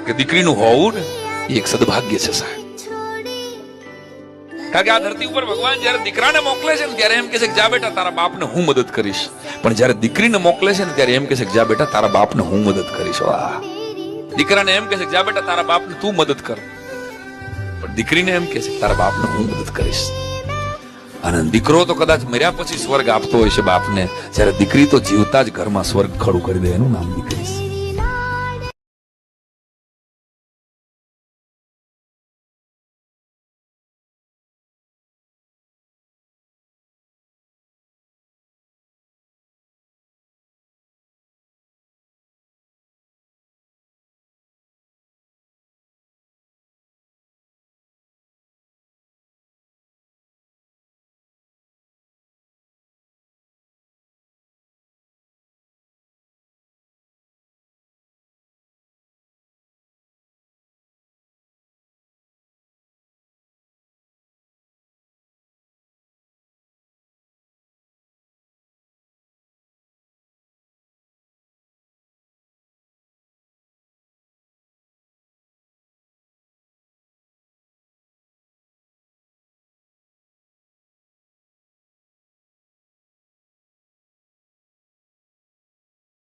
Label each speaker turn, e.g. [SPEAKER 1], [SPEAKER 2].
[SPEAKER 1] કે દીકરીનું હોવું ને એ એક સદભાગ્ય છે સાહેબ. કારણ કે આ ધરતી ઉપર ભગવાન જયારે દીકરાને મોકલે છે ને ત્યારે એમ કહે છે કે જા બેટા તારા બાપને હું મદદ કરીશ, પણ જયારે દીકરીને મોકલે છે ને ત્યારે એમ કહે છે કે જા બેટા તારા બાપને હું મદદ કરીશ. વાહ! દીકરાને એમ કહે છે કે જા બેટા તારા બાપને તું મદદ કર, પણ દીકરીને એમ કહે છે કે તારા બાપને હું મદદ કરીશ. અને દીકરો તો કદાચ મર્યા પછી સ્વર્ગ આપતો હોય છે બાપને, જ્યારે દીકરી તો જીવતા જ ઘરમાં સ્વર્ગ ખડું કરી દે, એનું નામ દીકરી છે.